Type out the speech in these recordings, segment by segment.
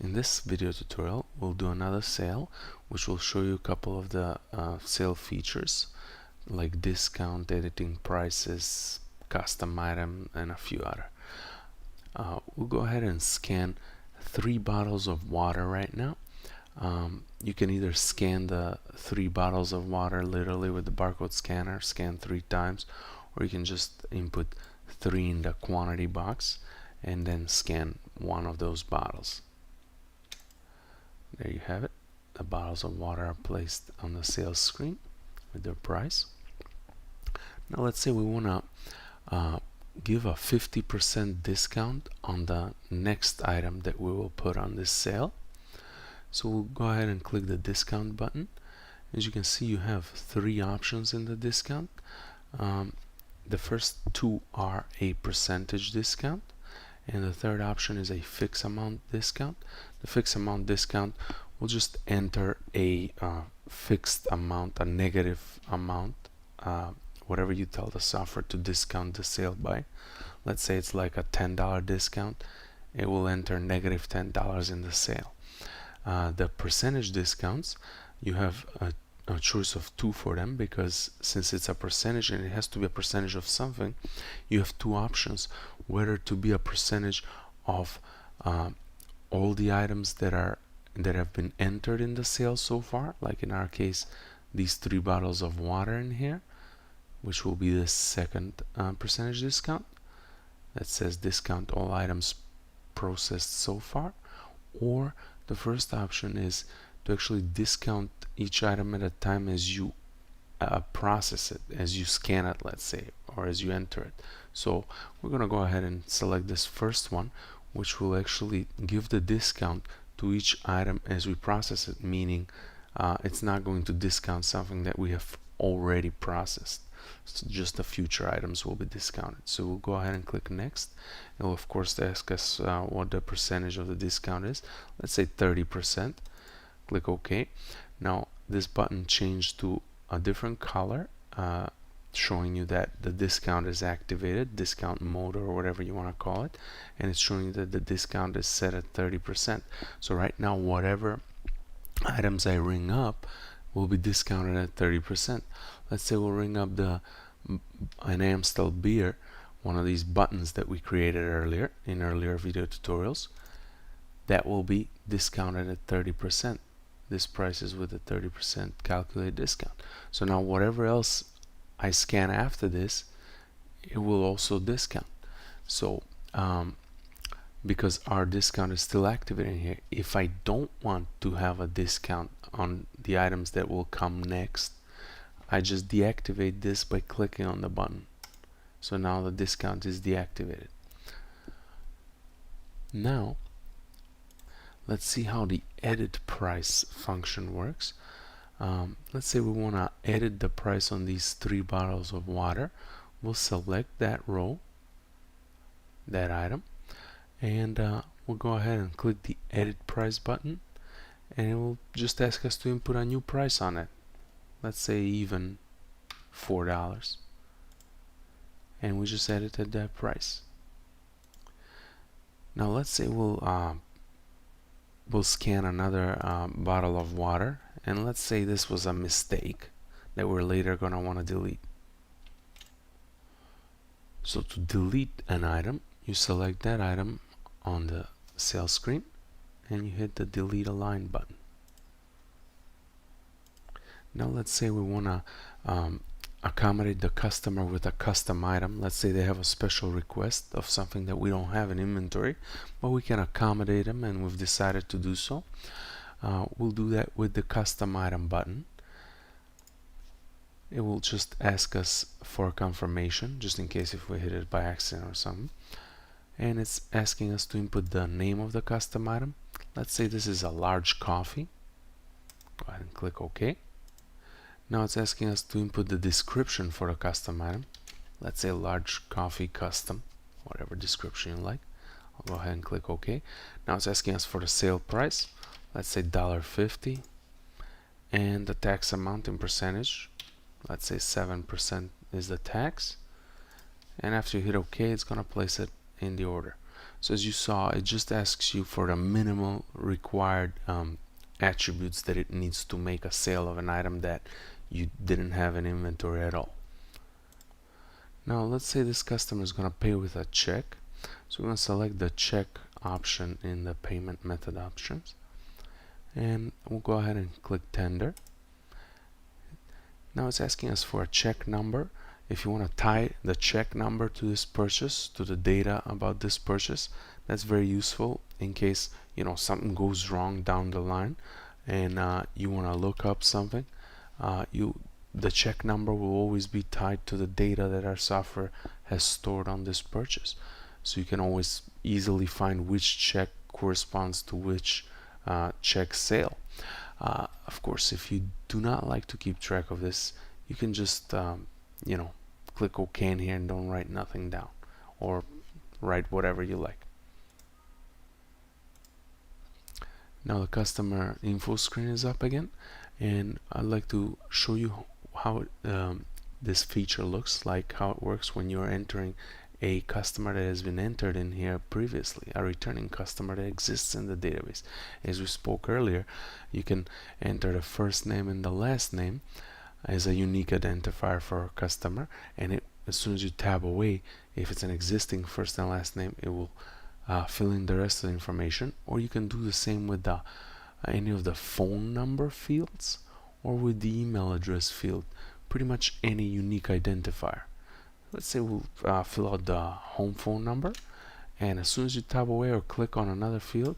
In this video tutorial, we'll do another sale, which will show you a couple of the sale features like discount, editing prices, custom item, and a few other. We'll go ahead and scan 3 bottles of water right now. You can either scan the 3 bottles of water literally with the barcode scanner, scan 3 times, or you can just input 3 in the quantity box and then scan one of those bottles. There you have it. The bottles of water are placed on the sales screen with their price. Now let's say we want to give a 50% discount on the next item that we will put on this sale. So we'll go ahead and click the discount button. As you can see, you have 3 options in the discount. The first 2 are a percentage discount, and the third option is a fixed amount discount. The fixed amount discount will just enter a fixed amount, a negative amount, whatever you tell the software to discount the sale by. Let's say it's like a $10 discount, it will enter negative $10 in the sale. The percentage discounts, you have a choice of 2 for them, because since it's a percentage and it has to be a percentage of something, you have 2 options, whether to be a percentage of all the items that have been entered in the sale so far, like in our case these 3 bottles of water in here, which will be the second percentage discount that says discount all items processed so far. Or the first option is to actually discount each item at a time as you process it, as you scan it, let's say, or as you enter it. So we're going to go ahead and select this first one, which will actually give the discount to each item as we process it, meaning it's not going to discount something that we have already processed. So just the future items will be discounted. So we'll go ahead and click next. It will of course ask us what the percentage of the discount is. Let's say 30%. Click OK. Now this button changed to a different color, showing you that the discount is activated, discount mode or whatever you want to call it, and it's showing you that the discount is set at 30%. So right now whatever items I ring up will be discounted at 30%. Let's say we'll ring up an Amstel beer, one of these buttons that we created earlier in earlier video tutorials. That will be discounted at 30%. This price is with a 30% calculated discount. So now whatever else I scan after this, it will also discount. So because our discount is still activated in here, if I don't want to have a discount on the items that will come next, I just deactivate this by clicking on the button. So now the discount is deactivated. Now let's see how the edit price function works. Let's say we want to edit the price on these 3 bottles of water. We'll select that row, that item, and we'll go ahead and click the edit price button, and it will just ask us to input a new price on it. Let's say even $4, and we just edited that price. Now let's say we'll scan another bottle of water, and let's say this was a mistake that we're later going to want to delete. So to delete an item, you select that item on the sales screen and you hit the delete align button. Now let's say we want to accommodate the customer with a custom item. Let's say they have a special request of something that we don't have in inventory, but we can accommodate them, and we've decided to do so. We'll do that with the custom item button. It will just ask us for confirmation, just in case if we hit it by accident or something. And it's asking us to input the name of the custom item. Let's say this is a large coffee. Go ahead and click OK. Now it's asking us to input the description for the custom item. Let's say large coffee custom, whatever description you like. I'll go ahead and click OK. Now it's asking us for the sale price. Let's say $1.50, and the tax amount in percentage. Let's say 7% is the tax. And after you hit OK, it's going to place it in the order. So as you saw, it just asks you for the minimal required attributes that it needs to make a sale of an item that you didn't have in inventory at all. Now let's say this customer is going to pay with a check. So we're going to select the check option in the payment method options, and we'll go ahead and click tender. Now it's asking us for a check number. If you want to tie the check number to this purchase, to the data about this purchase, that's very useful in case something goes wrong down the line and you want to look up something. The check number will always be tied to the data that our software has stored on this purchase, so you can always easily find which check corresponds to which check sale. Of course, if you do not like to keep track of this, you can just click OK in here and don't write nothing down, or write whatever you like. Now the customer info screen is up again, and I'd like to show you how this feature looks like, how it works when you're entering a customer that has been entered in here previously, a returning customer that exists in the database. As we spoke earlier, you can enter the first name and the last name as a unique identifier for a customer, and as soon as you tab away, if it's an existing first and last name, it will fill in the rest of the information. Or you can do the same with any of the phone number fields, or with the email address field, pretty much any unique identifier. Let's say we'll fill out the home phone number, and as soon as you tab away or click on another field,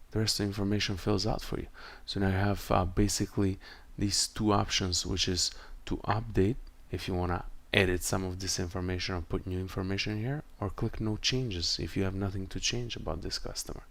the rest of the information fills out for you. So now you have basically these two options, which is to update if you want to edit some of this information or put new information here, or click no changes if you have nothing to change about this customer.